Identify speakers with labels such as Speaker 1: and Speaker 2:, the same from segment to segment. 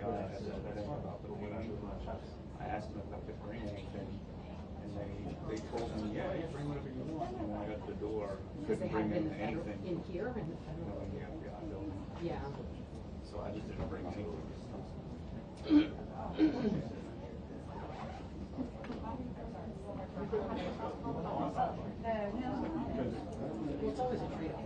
Speaker 1: guy had said anything about the meeting. I asked them if I could bring anything, and they told me, yeah, you bring whatever you want. And when I got to the door, couldn't bring in anything.
Speaker 2: In here or in the federal?
Speaker 1: In the FBI building.
Speaker 2: Yeah.
Speaker 1: So I just didn't bring anything.
Speaker 2: It's always a trade-off.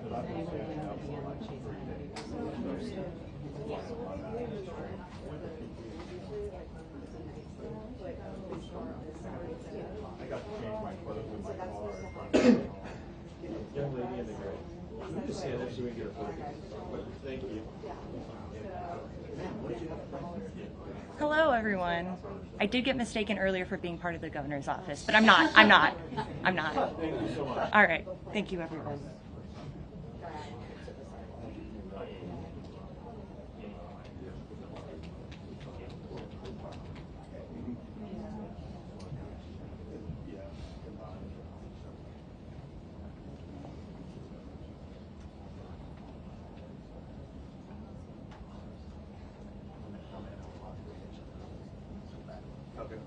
Speaker 3: I got to change my clothes in my car. Young lady in the gray. Let me just stand there so we can get a photo. Thank you.
Speaker 4: Hello, everyone. I did get mistaken earlier for being part of the governor's office, but I'm not. I'm not.
Speaker 3: Thank you so much.
Speaker 4: All right. Thank you, everyone.
Speaker 1: Okay.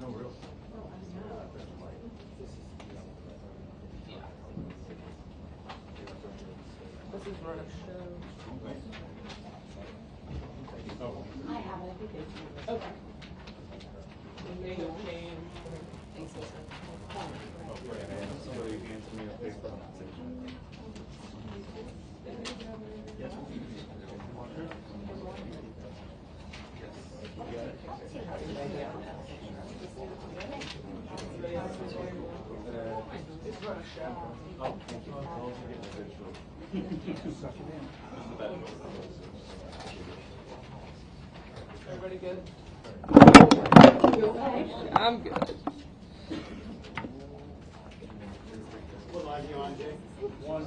Speaker 3: No real.
Speaker 2: This is run a show.
Speaker 3: Oh.
Speaker 2: I have it. I think it's okay. Thanks, Lisa.
Speaker 1: Somebody hands me a paper. Yes.
Speaker 5: Everybody good? I'm good.
Speaker 3: What line are you on, Jay? One.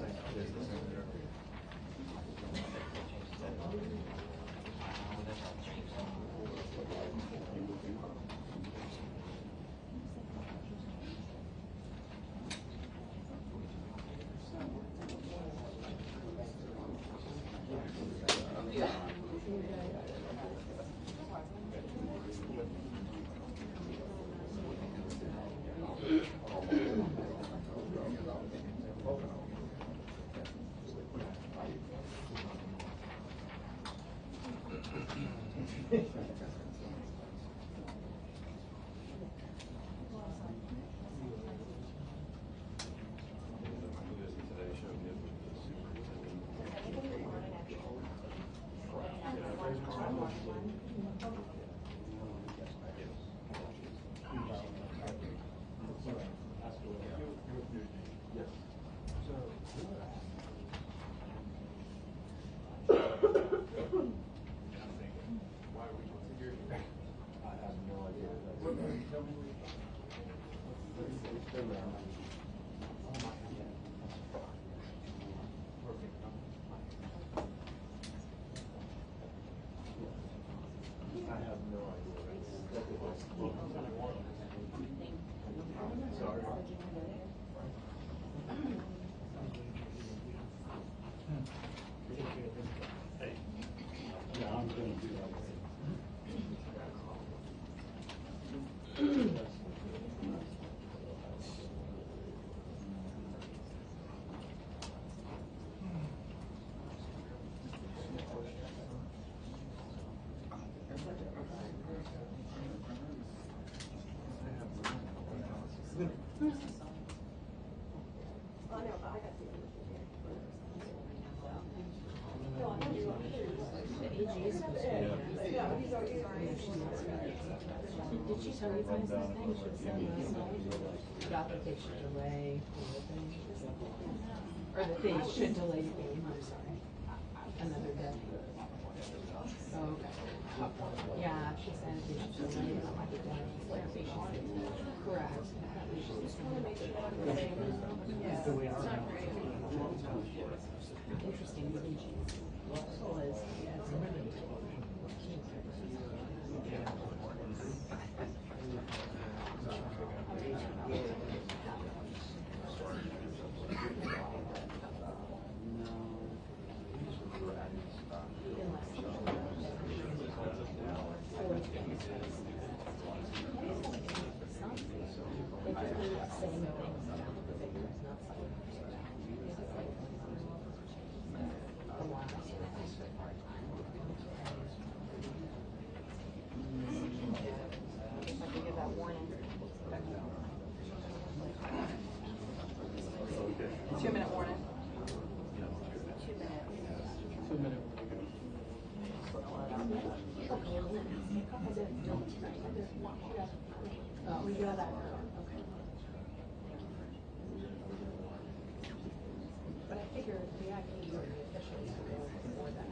Speaker 2: Did she tell you guys this thing? She said last night. Got the they should delay the thing. Or that they should delay the game, I'm sorry. Another day. patients away, not like patients. Correct. Just want to make sure interesting. Was we got that. Okay. But I figure the IPs are the officials more than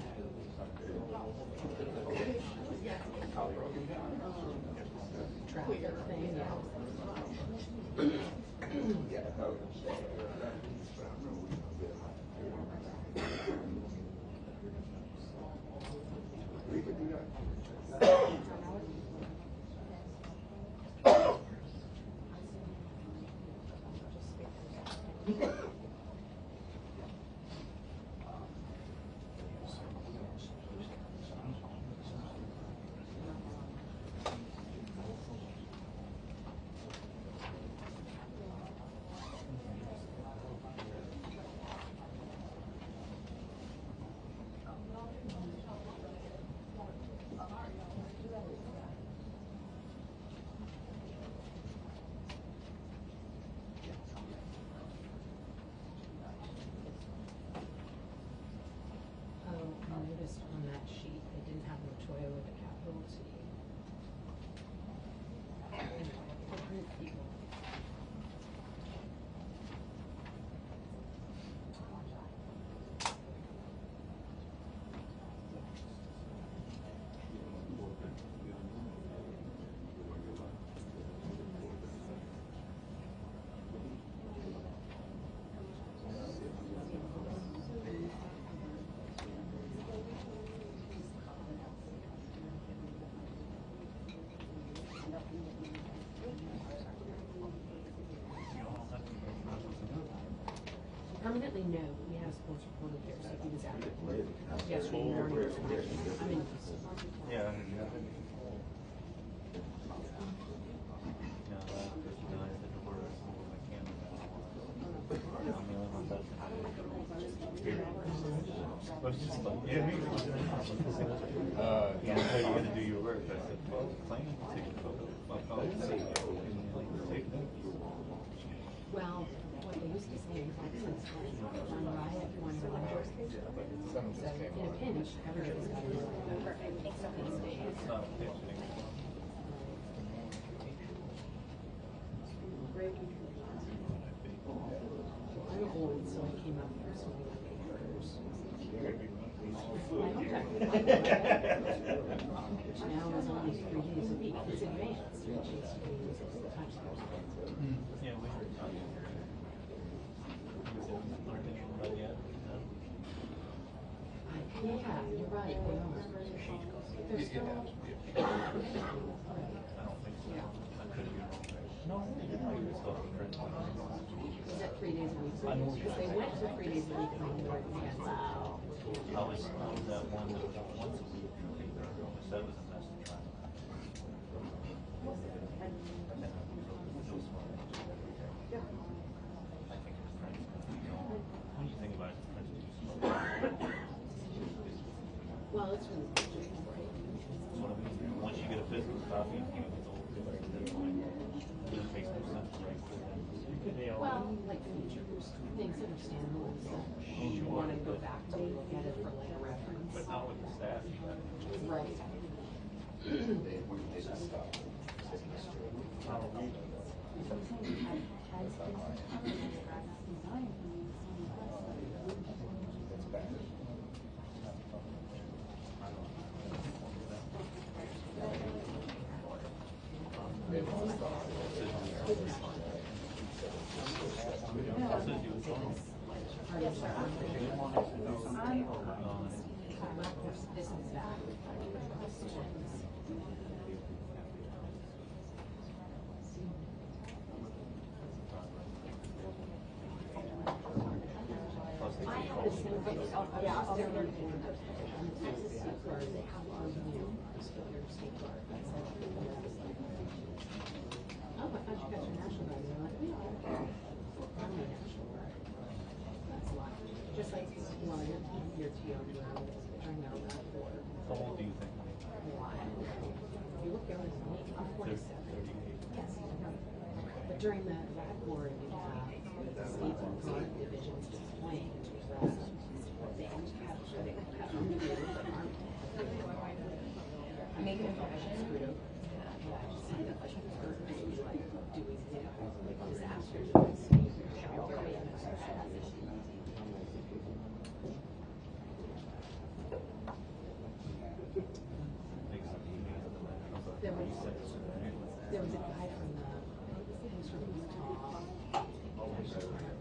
Speaker 2: traffic thing, I noticed on that sheet they didn't have Latoya with a capital T. Permanently, no. We had a sports reporter there, so he was out yesterday morning. I mean,
Speaker 3: Yeah. Yeah, me. Yeah, how you gonna do your work? I said, well, plan, take a photo.
Speaker 2: well, what they used to say is that since one riot, one riot. So in a pinch, everybody's got to do it. Perfect. Thanks so much. I'm old, so I came up here so many papers. Which now is only 3 days a week. It's advanced, which is
Speaker 3: Yeah, we heard about it.
Speaker 2: yeah, you're right. They are. They're still.
Speaker 3: I don't think so. I could be wrong. No, you're still
Speaker 2: Is that 3 days a week? Because they went to 3 days a week and they were advanced.
Speaker 3: I was at one that was once a week. So that was a mess to try. When you think about it,
Speaker 2: Well, it's really
Speaker 3: once you get a physical copy, you can get the whole thing. It makes no sense to write for them.
Speaker 2: well, like features, things that are standalones that you want to go back to get it for like a reference.
Speaker 3: But not with the staff. You got it.
Speaker 2: Right. Yeah, I'll start learning on the Texas State Guard, they have our new State Guard. I said, oh, I thought you got your National Guard. They're like, we are. I'm a National Guard. That's a lot. Just like, well, your TO, I know that for
Speaker 3: How old do you think?
Speaker 2: a while. You look younger than me. I'm 47. Yes. But during the RAD Corps, you have the state guard divisions deploying to present. They have making information screwed over. See the questions are like, do we like disasters? There was a guy from he was from Utah.
Speaker 3: Oh, that's right.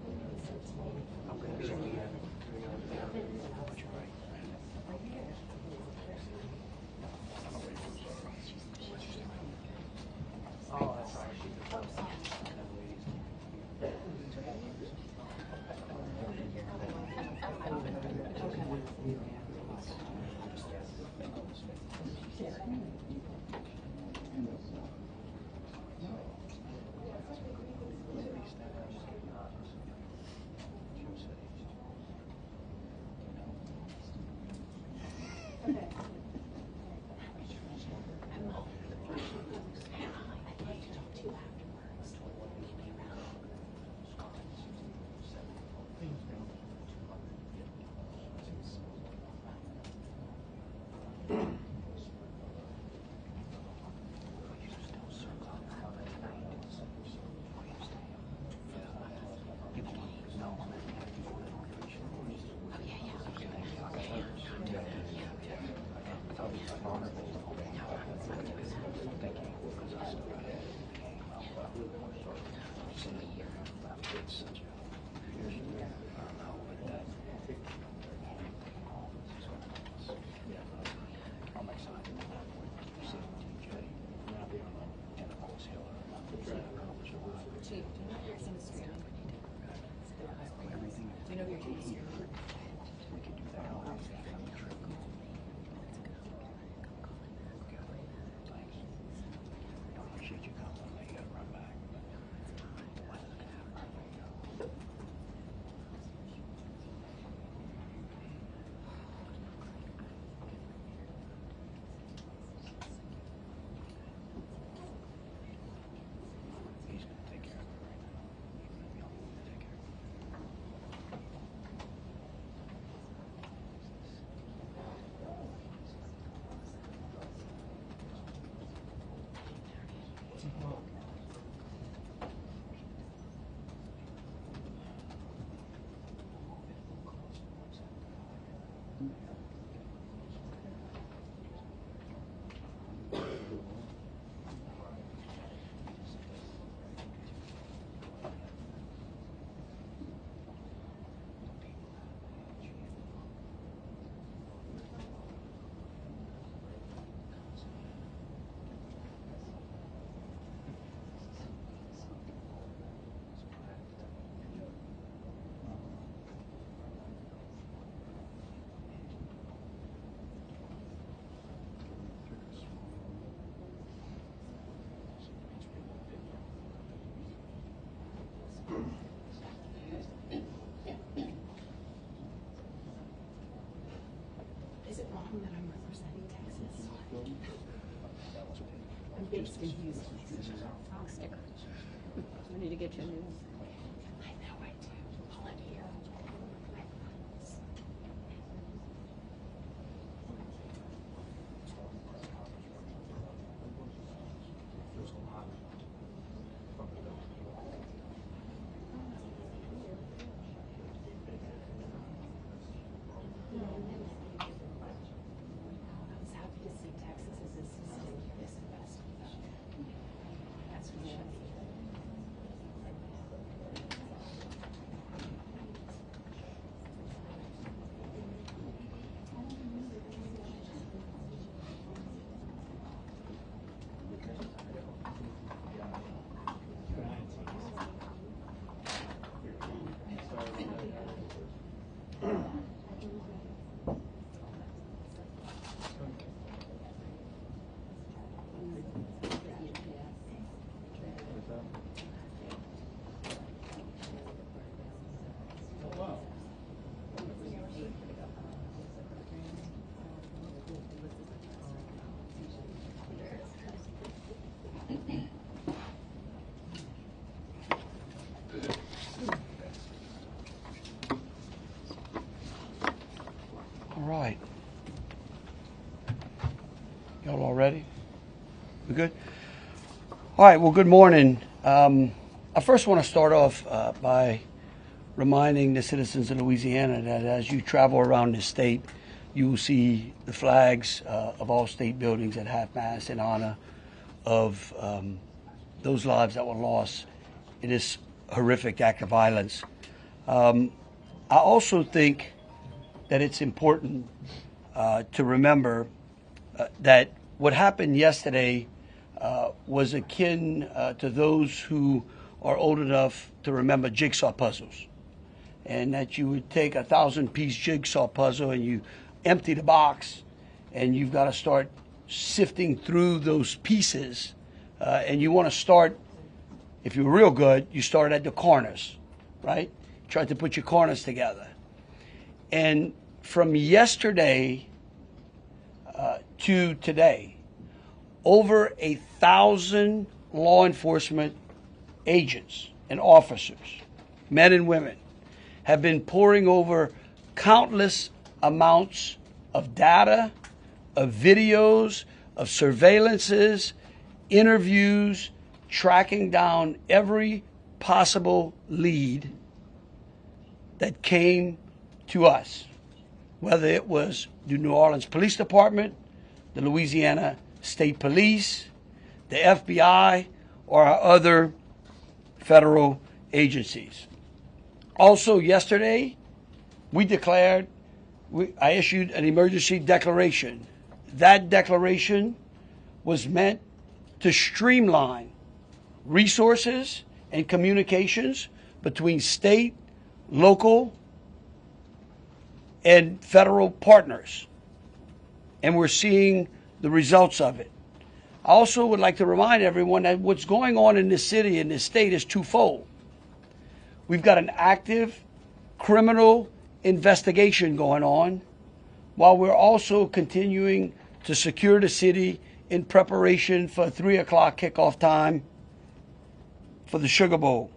Speaker 2: Is it wrong that I'm representing Texas? I'm based in Houston.
Speaker 6: Wrong sticker. We need to get you a new one.
Speaker 2: I know I do. Volunteer. I was happy to see Texas is assisting this investigation. That's really
Speaker 7: right. Y'all all ready? We good? All right, well, good morning. I first want to start off by reminding the citizens of Louisiana that as you travel around the state, you will see the flags of all state buildings at half-mast in honor of those lives that were lost in this horrific act of violence. I also think that it's important to remember that what happened yesterday was akin to those who are old enough to remember jigsaw puzzles, and that you would take a 1,000-piece jigsaw puzzle and you empty the box, and you've got to start sifting through those pieces, and you want to start, if you're real good, you start at the corners, right? Try to put your corners together. And from yesterday to today, over 1,000 law enforcement agents and officers, men and women, have been poring over countless amounts of data, of videos, of surveillances, interviews, tracking down every possible lead that came to us, whether it was the New Orleans Police Department, the Louisiana State Police, the FBI, or our other federal agencies. Also yesterday, I issued an emergency declaration. That declaration was meant to streamline resources and communications between state, local, and federal partners. And we're seeing the results of it. I also would like to remind everyone that what's going on in this city and this state is twofold. We've got an active criminal investigation going on, while we're also continuing to secure the city in preparation for 3 o'clock kickoff time for the Sugar Bowl.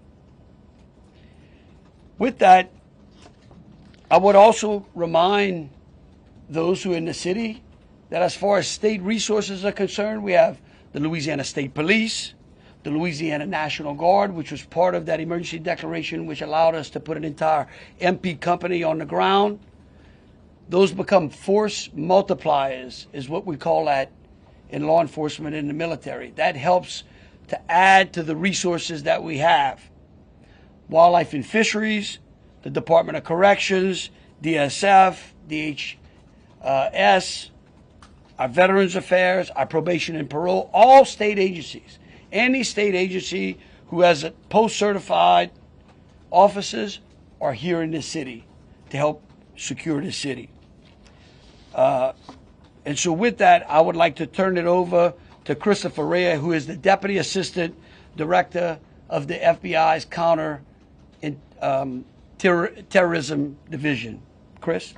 Speaker 7: With that, I would also remind those who are in the city that as far as state resources are concerned, we have the Louisiana State Police, the Louisiana National Guard, which was part of that emergency declaration, which allowed us to put an entire MP company on the ground. Those become force multipliers, is what we call that in law enforcement and the military. That helps to add to the resources that we have. Wildlife and Fisheries, the Department of Corrections, DSF, DHS, our Veterans Affairs, our Probation and Parole, all state agencies. Any state agency who has post-certified officers are here in this city to help secure the city. And so with that, I would like to turn it over to Christopher Rea, who is the Deputy Assistant Director of the FBI's Counter Terrorism Division. Chris?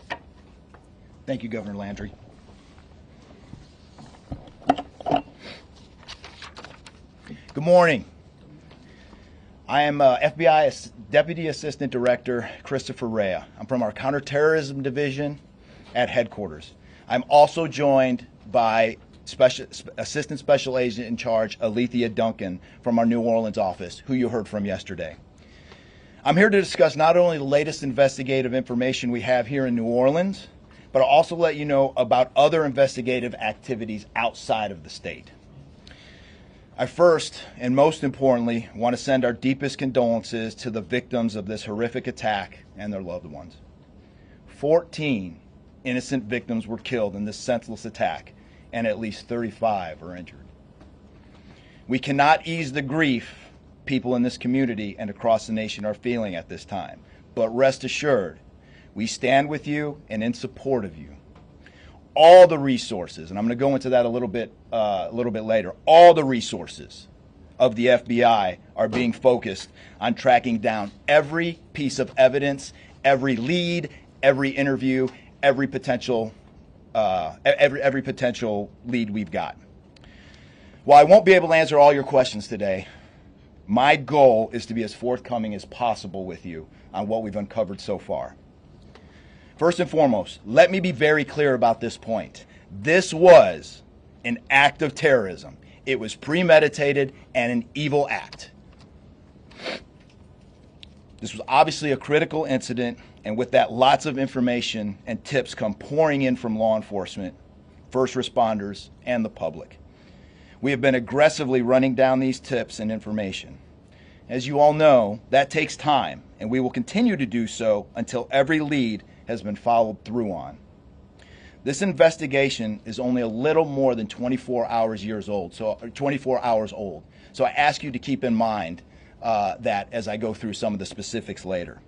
Speaker 8: Thank you, Governor Landry. Good morning. I am FBI Deputy Assistant Director Christopher Rea. I'm from our Counterterrorism Division at headquarters. I'm also joined by Assistant Special Agent in Charge Alethea Duncan from our New Orleans office, who you heard from yesterday. I'm here to discuss not only the latest investigative information we have here in New Orleans, but I'll also let you know about other investigative activities outside of the state. I first, and most importantly, want to send our deepest condolences to the victims of this horrific attack and their loved ones. 14 innocent victims were killed in this senseless attack, and at least 35 are injured. We cannot ease the grief people in this community and across the nation are feeling at this time, but rest assured, we stand with you and in support of you. All the resources, and I'm going to go into that a little bit later, all the resources of the FBI are being focused on tracking down every piece of evidence, every lead, every interview, every potential lead we've got. While I won't be able to answer all your questions today, my goal is to be as forthcoming as possible with you on what we've uncovered so far. First and foremost, let me be very clear about this point. This was an act of terrorism. It was premeditated and an evil act. This was obviously a critical incident, and with that, lots of information and tips come pouring in from law enforcement, first responders, and the public. We have been aggressively running down these tips and information. As you all know, that takes time, and we will continue to do so until every lead has been followed through on. This investigation is only a little more than 24 hours old. So I ask you to keep in mind that as I go through some of the specifics later.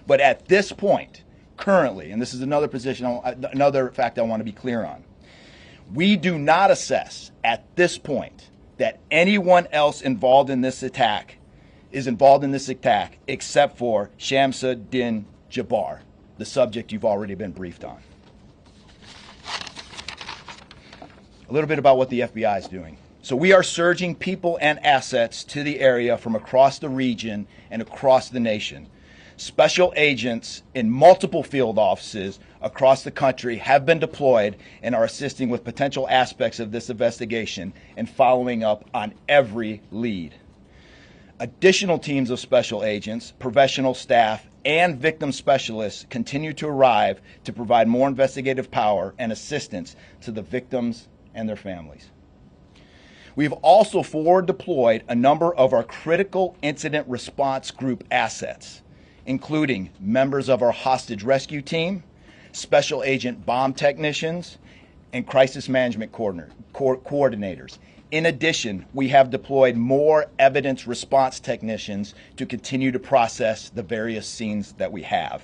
Speaker 8: But at this point, currently, and this is another fact I want to be clear on, we do not assess at this point that anyone else involved in this attack except for Shamsa Din Jabbar, the subject you've already been briefed on. A little bit about what the FBI is doing. So we are surging people and assets to the area from across the region and across the nation. Special agents in multiple field offices across the country have been deployed and are assisting with potential aspects of this investigation and following up on every lead. Additional teams of special agents, professional staff, and victim specialists continue to arrive to provide more investigative power and assistance to the victims and their families. We've also forward deployed a number of our critical incident response group assets, including members of our hostage rescue team, special agent bomb technicians, and crisis management coordinators. In addition, we have deployed more evidence response technicians to continue to process the various scenes that we have.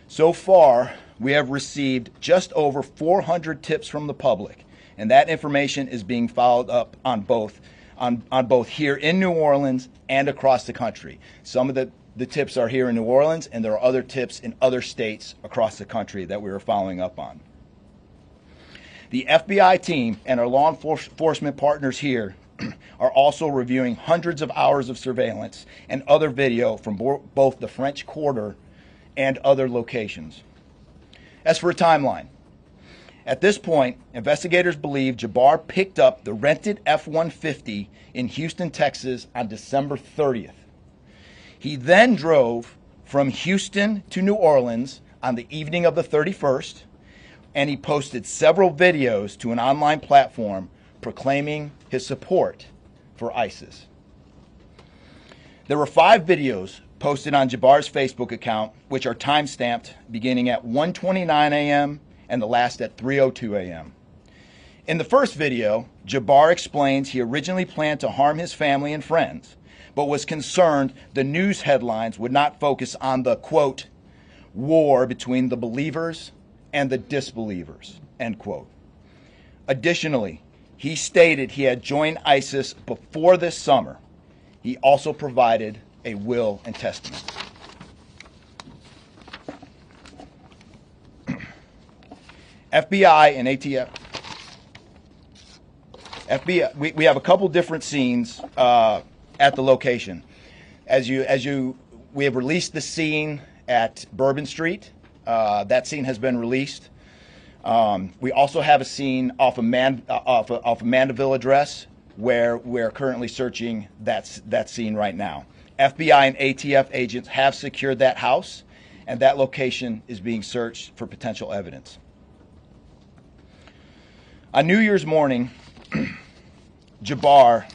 Speaker 8: So far, we have received just over 400 tips from the public, and that information is being followed up on both here in New Orleans and across the country. Some of the tips are here in New Orleans, and there are other tips in other states across the country that we are following up on. The FBI team and our law enforcement partners here are also reviewing hundreds of hours of surveillance and other video from both the French Quarter and other locations. As for a timeline, at this point, investigators believe Jabbar picked up the rented F-150 in Houston, Texas on December 30th. He then drove from Houston to New Orleans on the evening of the 31st, and he posted several videos to an online platform proclaiming his support for ISIS. There were 5 videos posted on Jabbar's Facebook account, which are time-stamped beginning at 1:29 a.m. and the last at 3:02 a.m. In the first video, Jabbar explains he originally planned to harm his family and friends, but was concerned the news headlines would not focus on the, quote, war between the believers and the disbelievers, end quote. Additionally, he stated he had joined ISIS before this summer. He also provided a will and testament. FBI and ATF. We have a couple different scenes at the location. We have released the scene at Bourbon Street. That scene has been released. We also have a scene off of Mandeville Address where we're currently searching that scene right now. FBI and ATF agents have secured that house, and that location is being searched for potential evidence. On New Year's morning, Jabbar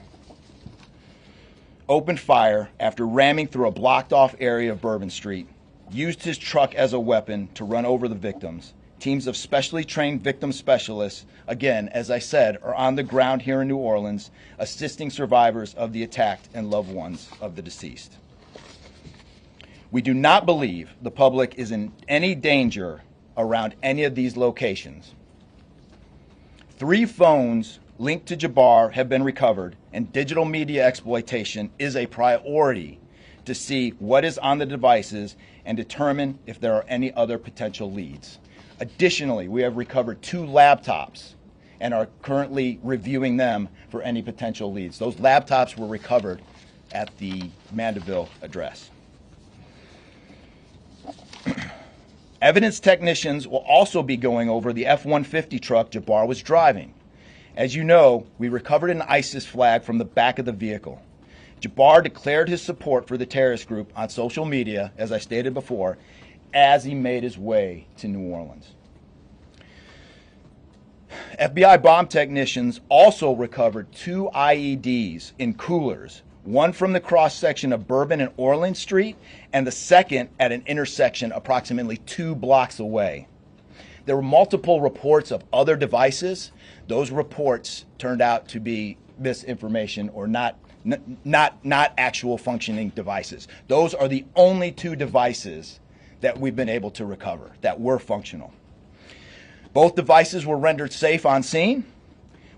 Speaker 8: opened fire after ramming through a blocked-off area of Bourbon Street, used his truck as a weapon to run over the victims. Teams of specially trained victim specialists, again, as I said, are on the ground here in New Orleans, assisting survivors of the attack and loved ones of the deceased. We do not believe the public is in any danger around any of these locations. 3 phones linked to Jabbar have been recovered, and digital media exploitation is a priority to see what is on the devices and determine if there are any other potential leads. Additionally, we have recovered 2 laptops and are currently reviewing them for any potential leads. Those laptops were recovered at the Mandeville address. Evidence technicians will also be going over the F-150 truck Jabbar was driving. As you know, we recovered an ISIS flag from the back of the vehicle. Jabbar declared his support for the terrorist group on social media, as I stated before, as he made his way to New Orleans. FBI bomb technicians also recovered 2 IEDs in coolers, one from the cross-section of Bourbon and Orleans Street, and the second at an intersection approximately 2 blocks away. There were multiple reports of other devices. Those reports turned out to be misinformation or not actual functioning devices. Those are the only 2 devices that we've been able to recover that were functional. Both devices were rendered safe on scene.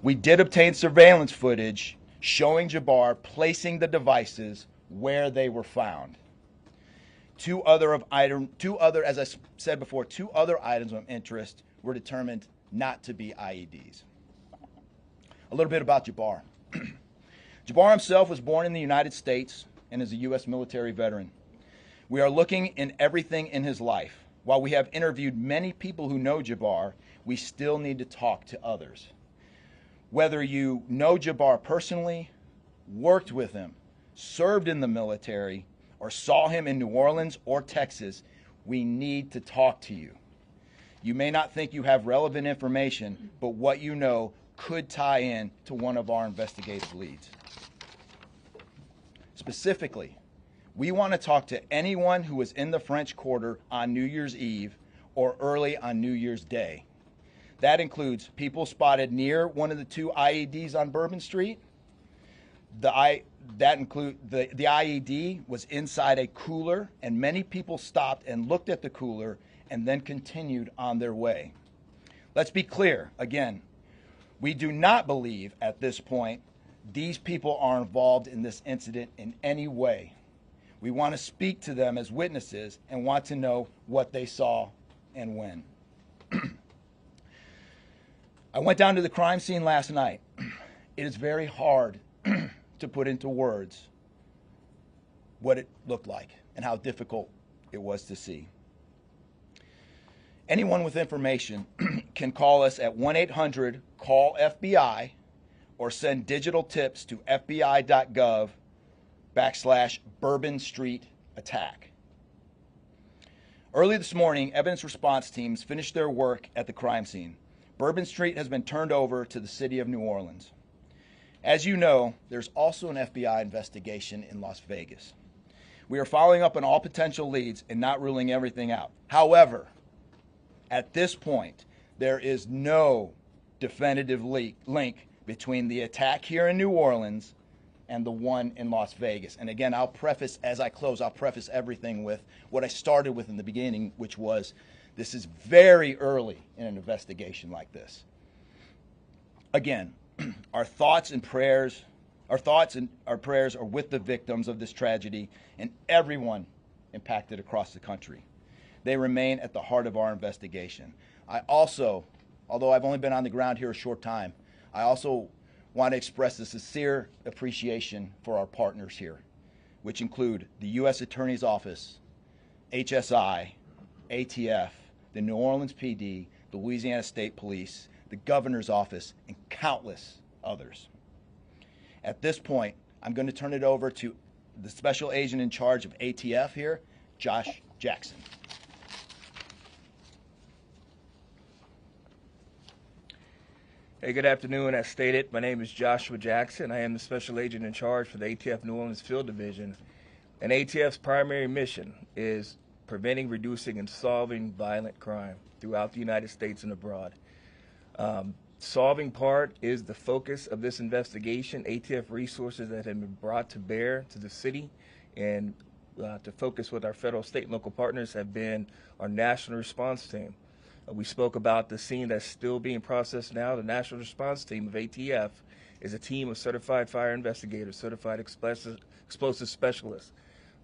Speaker 8: We did obtain surveillance footage showing Jabbar placing the devices where they were found. Two other, as I said before, 2 other items of interest were determined not to be IEDs. A little bit about Jabbar. Jabbar himself was born in the United States and is a U.S. military veteran. We are looking in everything in his life. While we have interviewed many people who know Jabbar, we still need to talk to others. Whether you know Jabbar personally, worked with him, served in the military, or saw him in New Orleans or Texas, we need to talk to you. You may not think you have relevant information, but what you know could tie in to one of our investigative leads. Specifically, we want to talk to anyone who was in the French Quarter on New Year's Eve or early on New Year's Day. That includes people spotted near one of the 2 IEDs on Bourbon Street. The IED was inside a cooler, and many people stopped and looked at the cooler and then continued on their way. Let's be clear, again, we do not believe at this point these people are involved in this incident in any way. We want to speak to them as witnesses and want to know what they saw and when. I went down to the crime scene last night. It is very hard to put into words what it looked like and how difficult it was to see. Anyone with information can call us at 1-800-CALL-FBI or send digital tips to fbi.gov/Bourbon Street attack. Early this morning, evidence response teams finished their work at the crime scene. Bourbon Street has been turned over to the city of New Orleans. As you know, there's also an FBI investigation in Las Vegas. We are following up on all potential leads and not ruling everything out. However, at this point, there is no definitive link between the attack here in New Orleans and the one in Las Vegas. And again, I'll preface, as I close, I'll preface everything with what I started with in the beginning, which was this is very early in an investigation like this. Again, our thoughts and prayers are with the victims of this tragedy and everyone impacted across the country. They remain at the heart of our investigation. I also, although I've only been on the ground here a short time, I also want to express a sincere appreciation for our partners here, which include the U.S. Attorney's Office, HSI, ATF, the New Orleans PD, the Louisiana State Police, the Governor's Office, and countless others. At this point, I'm going to turn it over to the Special Agent in charge of ATF here, Josh Jackson.
Speaker 9: Hey, good afternoon. As stated, my name is Joshua Jackson. I am the Special Agent in charge for the ATF New Orleans Field Division. And ATF's primary mission is preventing, reducing, and solving violent crime throughout the United States and abroad. Solving part is the focus of this investigation. ATF resources that have been brought to bear to the city and to focus with our federal, state, and local partners have been our national response team. We spoke about the scene that's still being processed now. The national response team of ATF is a team of certified fire investigators, certified explosive specialists,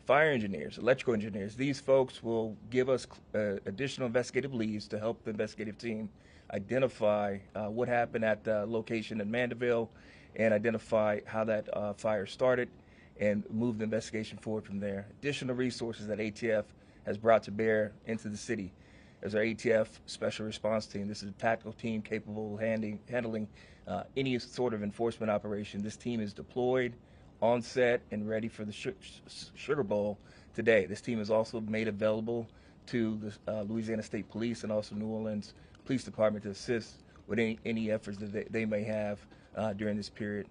Speaker 9: fire engineers, electrical engineers. These folks will give us additional investigative leads to help the investigative team identify what happened at the location in Mandeville and identify how that fire started and move the investigation forward from there. Additional resources that ATF has brought to bear into the city. is our ATF Special Response Team. This is a tactical team capable of handling any sort of enforcement operation. This team is deployed, on set, and ready for the Sugar Bowl today. This team is also made available to the Louisiana State Police and also New Orleans Police Department to assist with any efforts that they may have during this period.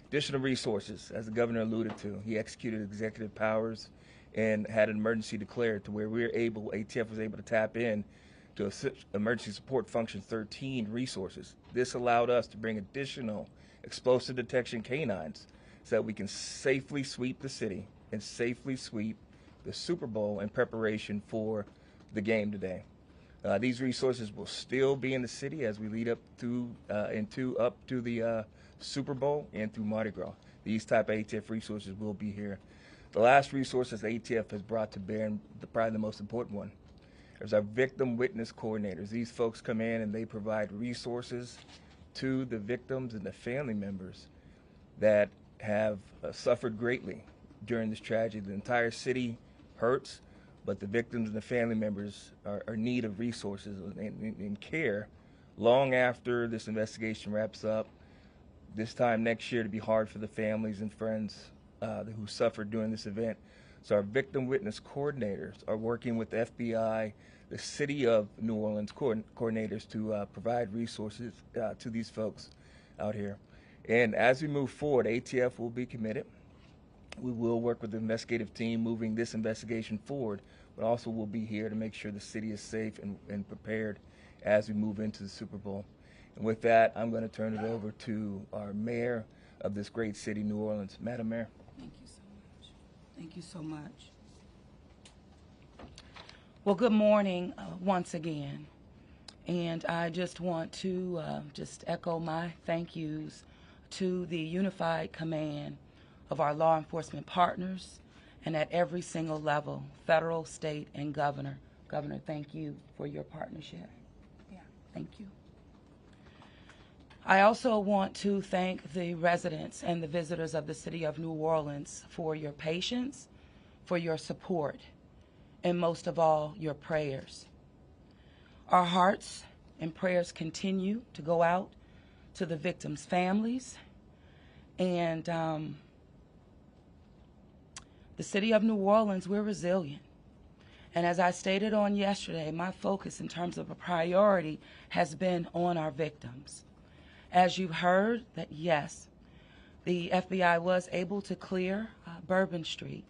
Speaker 9: Additional resources, as the governor alluded to, he executed executive powers and had an emergency declared to where ATF was able to tap in to Emergency Support Function 13 resources. This allowed us to bring additional explosive detection canines so that we can safely sweep the city and safely sweep the Super Bowl in preparation for the game today. These resources will still be in the city as we lead up to the Super Bowl and through Mardi Gras. These type of ATF resources will be here. The last resources ATF has brought to bear, and probably the most important one, is our victim witness coordinators. These folks come in and they provide resources to the victims and the family members that have suffered greatly during this tragedy. The entire city hurts, but the victims and the family members are in need of resources and care long after this investigation wraps up. This time next year to be hard for the families and friends who suffered during this event. So our victim witness coordinators are working with the FBI, the City of New Orleans coordinators to provide resources to these folks out here. And as we move forward, ATF will be committed. We will work with the investigative team moving this investigation forward, but also we'll be here to make sure the city is safe and prepared as we move into the Super Bowl. And with that, I'm going to turn it over to our mayor of this great city, New Orleans. Madam Mayor.
Speaker 10: Thank you so much. Thank you so much. Well, good morning once again. And I just want to just echo my thank yous to the unified command of our law enforcement partners and at every single level, federal, state, and governor. Governor, thank you for your partnership. Yeah, thank you. I also want to thank the residents and the visitors of the city of New Orleans for your patience, for your support, and most of all, your prayers. Our hearts and prayers continue to go out to the victims' families, and the city of New Orleans, we're resilient. And as I stated on yesterday, my focus in terms of a priority has been on our victims. As you've heard, that yes, the FBI was able to clear Bourbon Street.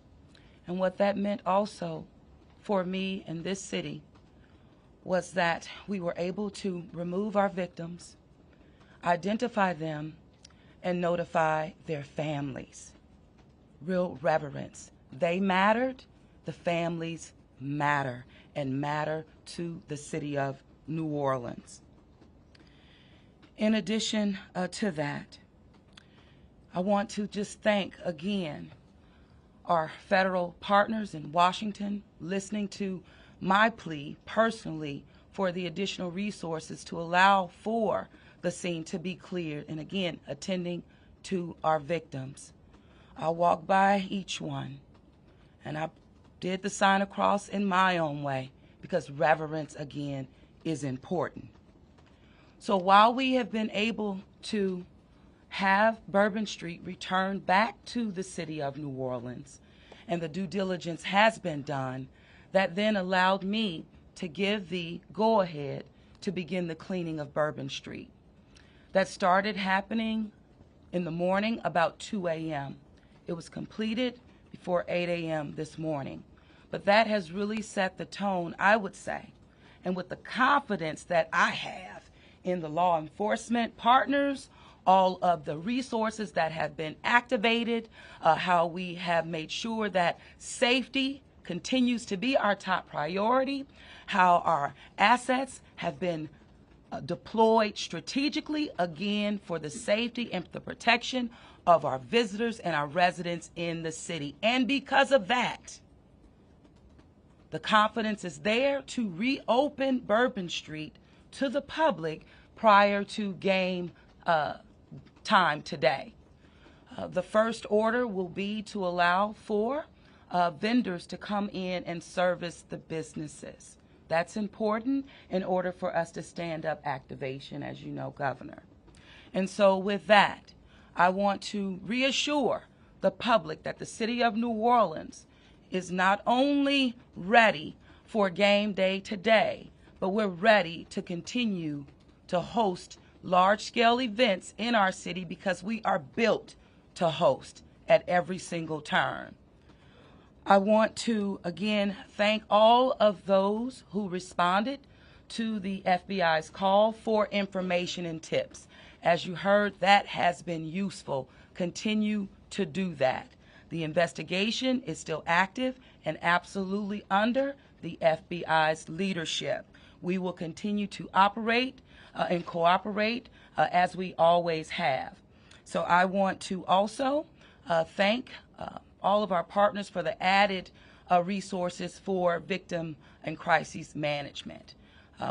Speaker 10: And what that meant also for me in this city was that we were able to remove our victims, identify them, and notify their families. Real reverence. They mattered, the families matter, and matter to the city of New Orleans. In addition to that, I want to just thank again our federal partners in Washington listening to my plea personally for the additional resources to allow for the scene to be cleared, and again, attending to our victims. I walked by each one, and I did the sign of cross in my own way because reverence, again, is important. So while we have been able to have Bourbon Street returned back to the city of New Orleans, and the due diligence has been done, that then allowed me to give the go-ahead to begin the cleaning of Bourbon Street. That started happening in the morning about 2 a.m. It was completed before 8 a.m. this morning. But that has really set the tone, I would say, and with the confidence that I have in the law enforcement partners, all of the resources that have been activated, how we have made sure that safety continues to be our top priority, how our assets have been deployed strategically, again, for the safety and the protection of our visitors and our residents in the city. And because of that, the confidence is there to reopen Bourbon Street to the public prior to game time today. The first order will be to allow for vendors to come in and service the businesses. That's important in order for us to stand up activation, as you know, Governor. And so with that, I want to reassure the public that the city of New Orleans is not only ready for game day today, but we're ready to continue to host large-scale events in our city because we are built to host at every single turn. I want to, again, thank all of those who responded to the FBI's call for information and tips. As you heard, that has been useful. Continue to do that. The investigation is still active and absolutely under the FBI's leadership. We will continue to operate and cooperate as we always have. So I want to also thank all of our partners for the added resources for victim and crisis management.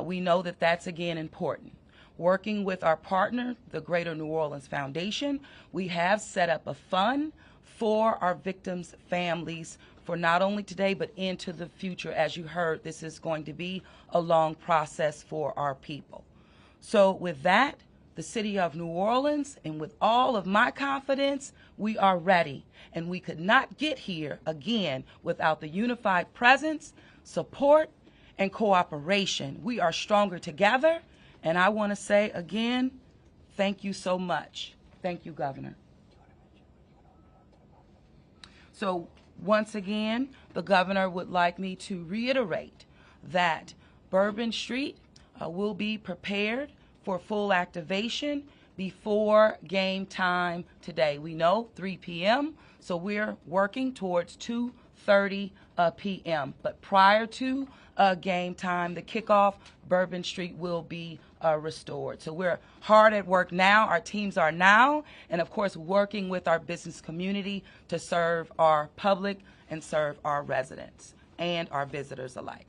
Speaker 10: We know that that's, again, important. Working with our partner, the Greater New Orleans Foundation, we have set up a fund for our victims' families for not only today but into the future. As you heard, this is going to be a long process for our people. So with that, the city of New Orleans, and with all of my confidence, we are ready. And we could not get here again without the unified presence, support, and cooperation. We are stronger together. And I want to say again, thank you so much. Thank you, Governor. So once again, the governor would like me to reiterate that Bourbon Street will be prepared for full activation before game time today. We know 3 p.m., so we're working towards 2:30 p.m. But prior to game time, the kickoff, Bourbon Street will be restored. So we're hard at work now. Our teams are now, and of course, working with our business community to serve our public and serve our residents and our visitors alike.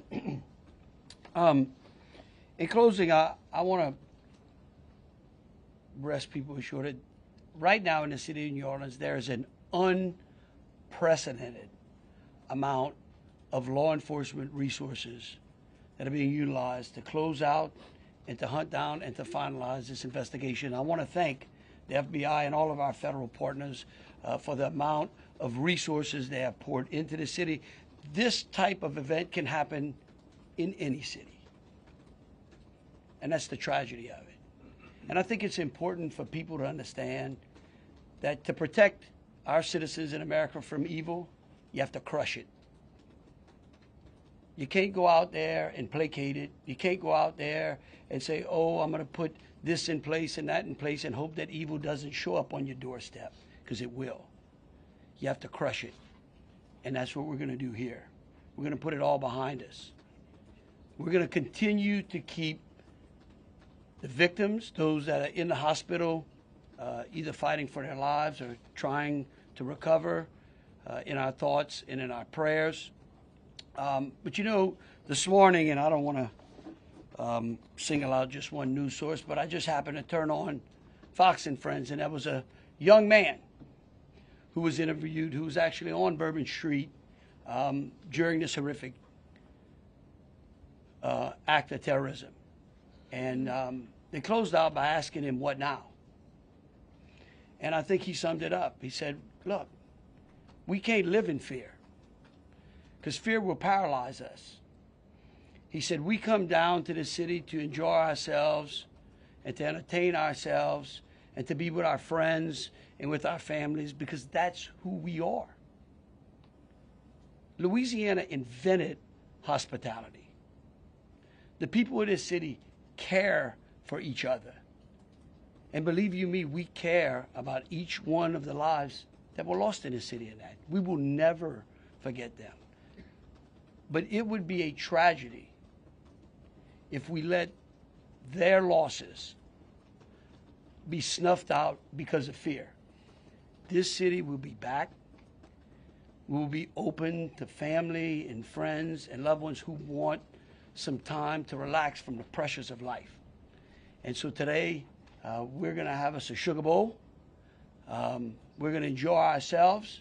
Speaker 7: Okay. In closing, I want to rest people assured that right now in the city of New Orleans, there is an unprecedented amount of law enforcement resources that are being utilized to close out and to hunt down and to finalize this investigation. I want to thank the FBI and all of our federal partners for the amount of resources they have poured into the city. This type of event can happen in any city. And that's the tragedy of it. And I think it's important for people to understand that to protect our citizens in America from evil, you have to crush it. You can't go out there and placate it. You can't go out there and say, oh, I'm going to put this in place and that in place and hope that evil doesn't show up on your doorstep, because it will. You have to crush it. And that's what we're going to do here. We're going to put it all behind us. We're going to continue to keep the victims, those that are in the hospital, either fighting for their lives or trying to recover, in our thoughts and in our prayers. But you know, this morning, and I don't want to single out just one news source, but I just happened to turn on Fox and Friends, and there was a young man who was interviewed who was actually on Bourbon Street during this horrific act of terrorism. And they closed out by asking him, what now? And I think he summed it up. He said, look, we can't live in fear, because fear will paralyze us. He said, we come down to the city to enjoy ourselves and to entertain ourselves and to be with our friends and with our families, because that's who we are. Louisiana invented hospitality. The people of this city care for each other. And believe you me, we care about each one of the lives that were lost in this city and that. We will never forget them. But it would be a tragedy if we let their losses be snuffed out because of fear. This city will be back. We will be open to family and friends and loved ones who want some time to relax from the pressures of life. And so today, we're going to have us a sugar bowl. We're going to enjoy ourselves.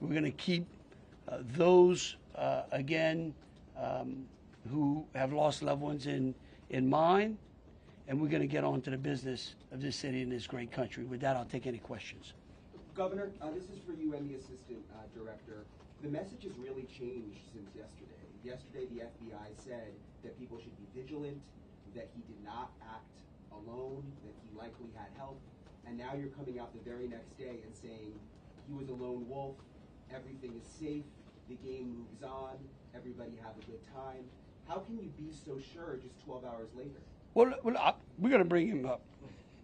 Speaker 7: We're going to keep those again, who have lost loved ones in mind, and we're going to get on to the business of this city and this great country. With that, I'll take any questions.
Speaker 11: Governor, this is for you and the assistant director. The message has really changed since yesterday. Yesterday, the FBI said that people should be vigilant, that he did not act alone, that he likely had help, and now you're coming out the very next day and saying he was a lone wolf, everything is safe, the game moves on, everybody have a good time. How can you be so sure just 12 hours later?
Speaker 7: Well, we're going to bring him up,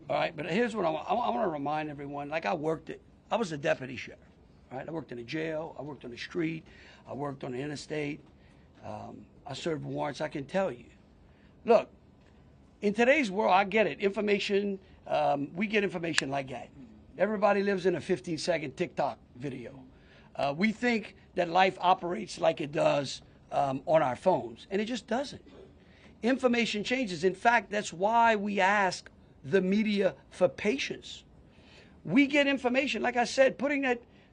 Speaker 7: all right? But here's what I want to remind everyone. Like I was a deputy sheriff, all right? I worked in a jail. I worked on the street. I worked on the interstate. I served warrants. I can tell you. Look, in today's world, I get it. Information, we get information like that. Everybody lives in a 15-second TikTok video. We think that life operates like it does on our phones, and it just doesn't. Information changes. In fact, that's why we ask the media for patience. We get information, like I said,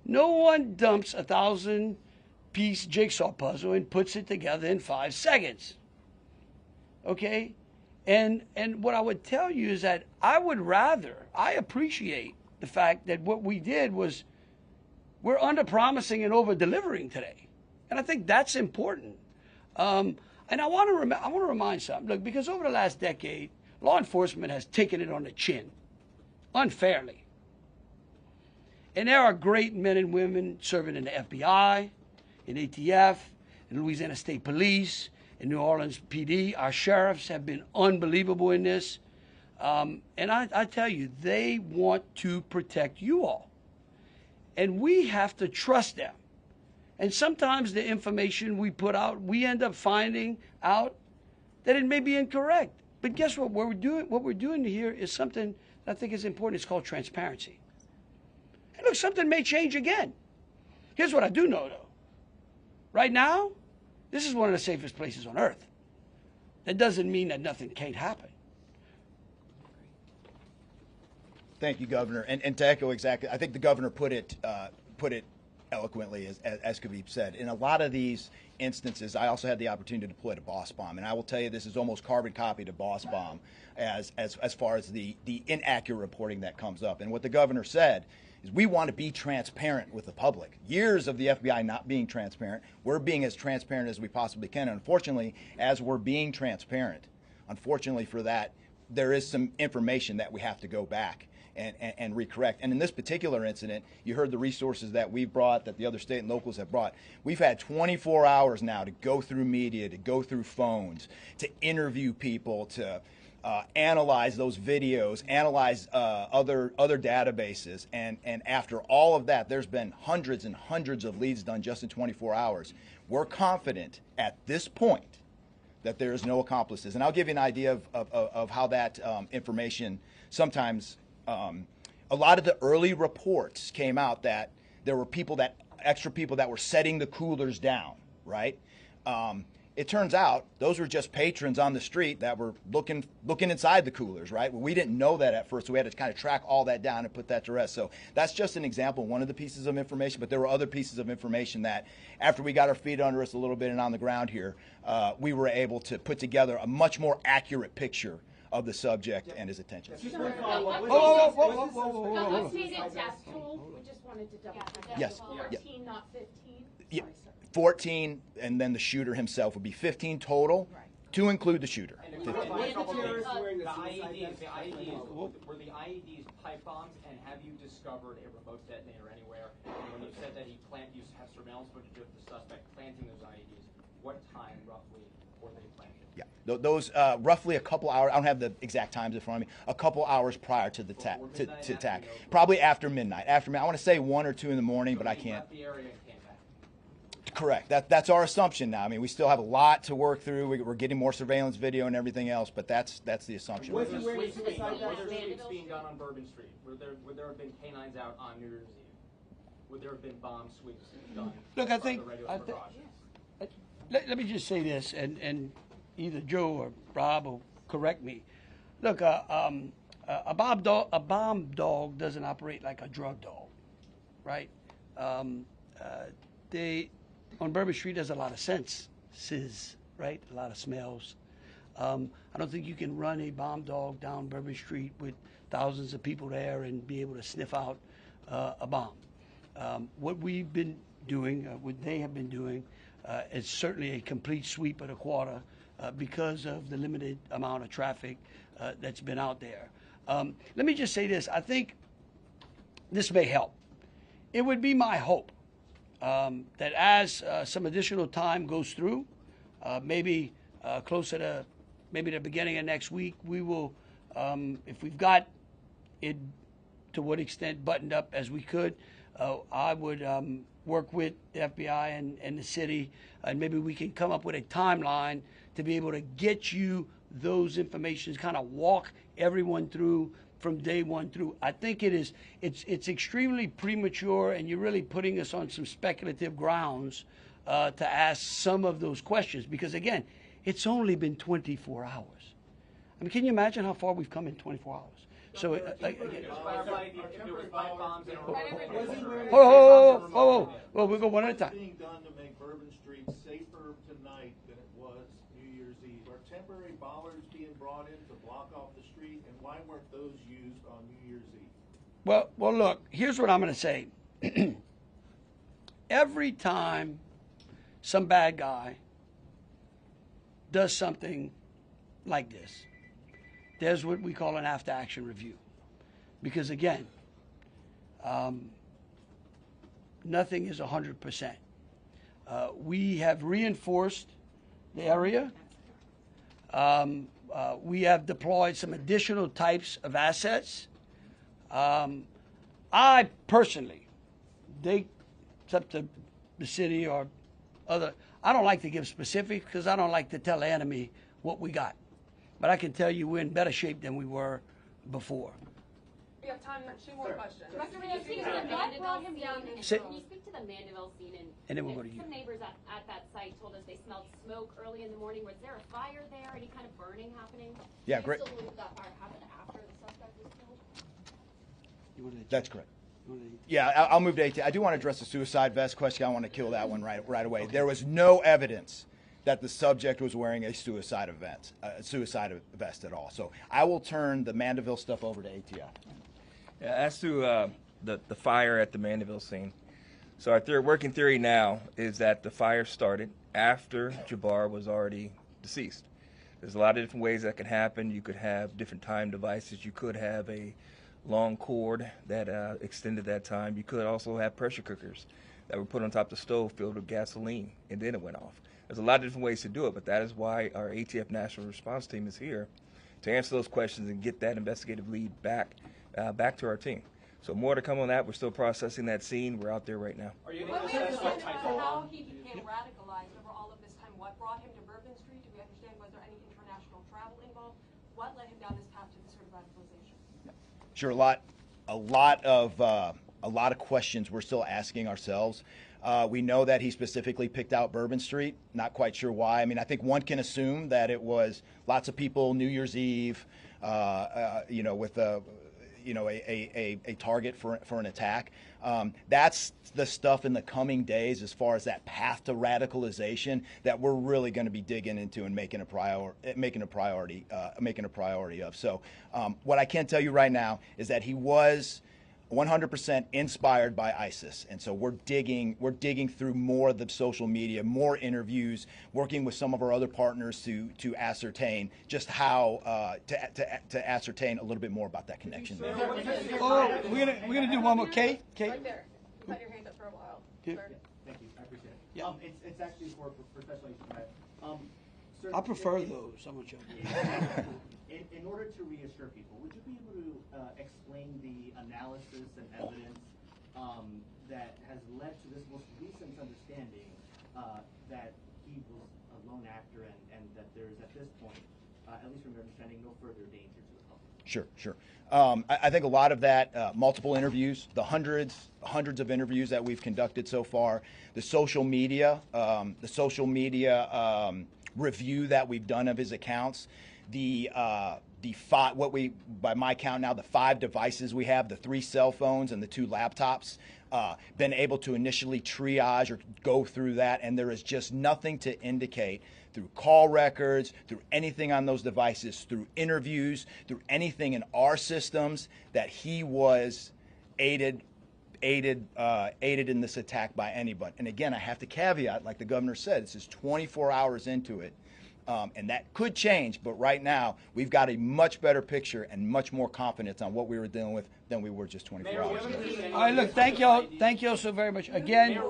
Speaker 7: no one dumps a 1,000-piece jigsaw puzzle and puts it together in 5 seconds. Okay? And what I would tell you is that I appreciate the fact that what we did was we're under-promising and over-delivering today. And I think that's important. And I want to remind something. Look, because over the last decade, law enforcement has taken it on the chin, unfairly. And there are great men and women serving in the FBI, in ATF, in Louisiana State Police, in New Orleans PD. Our sheriffs have been unbelievable in this. And I tell you, they want to protect you all. And we have to trust them. And sometimes the information we put out, we end up finding out that it may be incorrect. But guess what? What we're doing here is something that I think is important. It's called transparency. And look, something may change again. Here's what I do know, though. Right now, this is one of the safest places on earth. That doesn't mean that nothing can't happen.
Speaker 8: Thank you, Governor. And to echo exactly, I think the governor put it eloquently, as could be said. In a lot of these instances, I also had the opportunity to deploy to Boss Bomb, and I will tell you this is almost carbon copy to Boss Bomb as far as the inaccurate reporting that comes up. And what the governor said is we want to be transparent with the public. Years of the FBI not being transparent, we're being as transparent as we possibly can. And unfortunately, as we're being transparent, unfortunately for that, there is some information that we have to go back and recorrect. And in this particular incident, you heard the resources that we've brought, that the other state and locals have brought. We've had 24 hours now to go through media, to go through phones, to interview people, to analyze those videos, analyze other databases. And after all of that, there's been hundreds and hundreds of leads done just in 24 hours. We're confident at this point that there is no accomplices. And I'll give you an idea of how that information sometimes, a lot of the early reports came out that there were extra people that were setting the coolers down, right? It turns out those were just patrons on the street that were looking inside the coolers, right? Well, we didn't know that at first, so we had to kind of track all that down and put that to rest. So that's just an example, one of the pieces of information, but there were other pieces of information that after we got our feet under us a little bit and on the ground here, we were able to put together a much more accurate picture of the subject and his attention.
Speaker 11: Just one follow-up.
Speaker 2: Updated death toll, we just wanted to double check.
Speaker 8: Yes.
Speaker 2: 14, not 15.
Speaker 8: Yeah. 14, and then the shooter himself would be 15 total, to include the shooter.
Speaker 12: The IEDs, were the IEDs pipe bombs, and have you discovered a remote detonator anywhere? And when you said that you have surveillance footage of the suspect planting those IEDs, what time roughly were they planted?
Speaker 8: Yeah, those roughly a couple hours. I don't have the exact times in front of me. A couple hours prior to the attack, probably after midnight. I want to say 1 or 2 in the morning, but I can't.
Speaker 12: Left the area and came back.
Speaker 8: Correct. That's our assumption now. I mean, we still have a lot to work through. We're getting more surveillance video and everything else, but that's the assumption.
Speaker 11: Was he wearing suicide
Speaker 12: Were there
Speaker 11: vest?
Speaker 12: sweeps being done on Bourbon Street? Would there have been canines out on New Year's Eve? Would there have been bomb sweeps done?
Speaker 7: Look, I think,
Speaker 12: on the regular precautions?
Speaker 7: let me just say this, and either Joe or Rob will correct me. Look, a bomb dog doesn't operate like a drug dog, right? on Bourbon Street, there's a lot of senses, right? A lot of smells. I don't think you can run a bomb dog down Bourbon Street with thousands of people there and be able to sniff out a bomb. What we've been doing, what they have been doing, is certainly a complete sweep of the quarter because of the limited amount of traffic that's been out there. Let me just say this. I think this may help. It would be my hope that as some additional time goes through, maybe closer to maybe the beginning of next week, we will, if we've got it to what extent buttoned up as we could, I would work with the FBI and the city, and maybe we can come up with a timeline to be able to get you those informations, kind of walk everyone through from day one through. I think it's extremely premature, and you're really putting us on some speculative grounds to ask some of those questions, because again, it's only been 24 hours. I mean, can you imagine how far we've come in 24 hours? So, well, we'll go one at a time.
Speaker 13: What's being done to make Bourbon Street safer tonight than it was New Year's Eve? Are temporary bollards being brought in to block off the street, and why weren't those used on New Year's Eve?
Speaker 7: Well, look, here's what I'm going to say. Every time some bad guy does something like this, there's what we call an after-action review. Because again, nothing is 100%. We have reinforced the area. We have deployed some additional types of assets. I personally, it's up to the city or other, I don't like to give specifics because I don't like to tell the enemy what we got. But I can tell you we're in better shape than we were before.
Speaker 5: We have time for 2 more questions.
Speaker 6: Director, can you speak to the Mandeville scene? Can you speak to the Mandeville scene?
Speaker 7: And then we'll go to you.
Speaker 6: Some neighbors at that site told us they smelled smoke early in the morning. Was there a fire there? Any kind of burning happening?
Speaker 8: Yeah, great.
Speaker 6: Do you still believe that fire happened after the suspect was killed?
Speaker 8: That's correct. Yeah, I'll move to 18. I do want to address the suicide vest question. I want to kill that one right away. Okay. There was no evidence that the subject was wearing a suicide vest at all. So I will turn the Mandeville stuff over to ATF.
Speaker 9: Yeah, as to the fire at the Mandeville scene, so our working theory now is that the fire started after Jabbar was already deceased. There's a lot of different ways that can happen. You could have different time devices. You could have a long cord that extended that time. You could also have pressure cookers that were put on top of the stove filled with gasoline, and then it went off. There's a lot of different ways to do it, but that is why our ATF National Response Team is here to answer those questions and get that investigative lead back to our team. So more to come on that. We're still processing that scene. We're out there right now.
Speaker 5: Are you able to assess what type of how he became radicalized over all of this time? What brought him to Bourbon Street? Do we understand? Was there any international travel involved? What led him down this path to this sort of radicalization?
Speaker 8: Sure, a lot of questions we're still asking ourselves. We know that he specifically picked out Bourbon Street. Not quite sure why. I mean, I think one can assume that it was lots of people New Year's Eve, with a target for an attack. That's the stuff in the coming days as far as that path to radicalization that we're really going to be digging into and making a priority of. So what I can tell you right now is that he was 100% inspired by ISIS, and so we're digging through more of the social media, more interviews, working with some of our other partners to ascertain just how to ascertain a little bit more about that connection.
Speaker 7: Oh, we're gonna do one more. Kate.
Speaker 5: Right there. You've had your hand up for a while.
Speaker 7: Yeah.
Speaker 14: Thank you. I appreciate it.
Speaker 7: Yeah.
Speaker 14: It's actually for Special Agent Matt.
Speaker 7: I prefer those. I'm joking.
Speaker 14: In order to reassure people, would you be able to explain the analysis and evidence that has led to this most recent understanding that he was a lone actor and that there is at this point, at least from your understanding, no further danger to the public?
Speaker 8: Sure. I think a lot of that, multiple interviews, the hundreds of interviews that we've conducted so far, the social media review that we've done of his accounts, by my count now, the 5 devices we have, the 3 cell phones and the 2 laptops, been able to initially triage or go through that, and there is just nothing to indicate through call records, through anything on those devices, through interviews, through anything in our systems that he was aided in this attack by anybody. And again, I have to caveat, like the governor said, this is 24 hours into it. And that could change, but right now we've got a much better picture and much more confidence on what we were dealing with than we were just 24 hours ago.
Speaker 7: All right, look, thank y'all so very much. Again,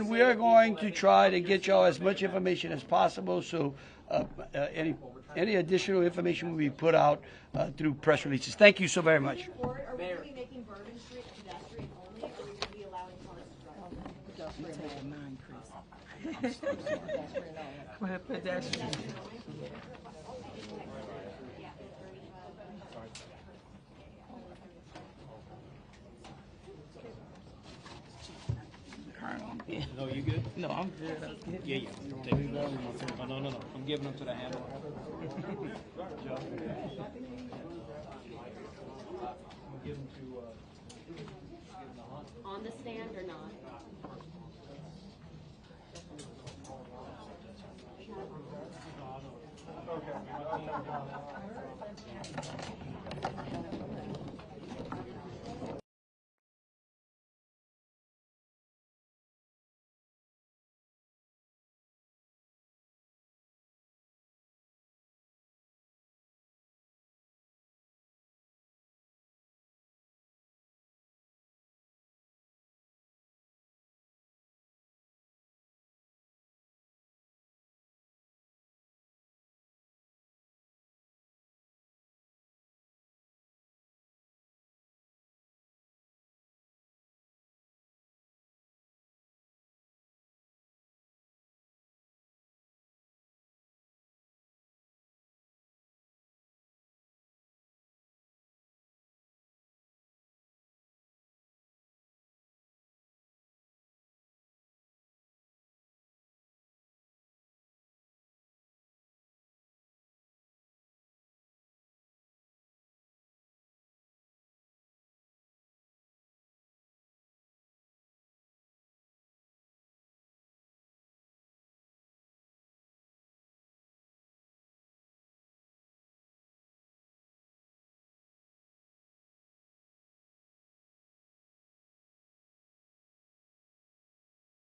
Speaker 7: we are going to try to get y'all as much information as possible. So any additional information will be put out through press releases. Thank you so very much.
Speaker 5: Are we going to be making Bourbon Street pedestrian only, or are we going to be allowing cars to drive?
Speaker 10: Pedestrian.
Speaker 3: No, you good?
Speaker 10: No, I'm good.
Speaker 3: Yeah, yeah. Take it. Oh, no. I'm giving them to the handler.
Speaker 6: On the stand or not?
Speaker 3: Okay.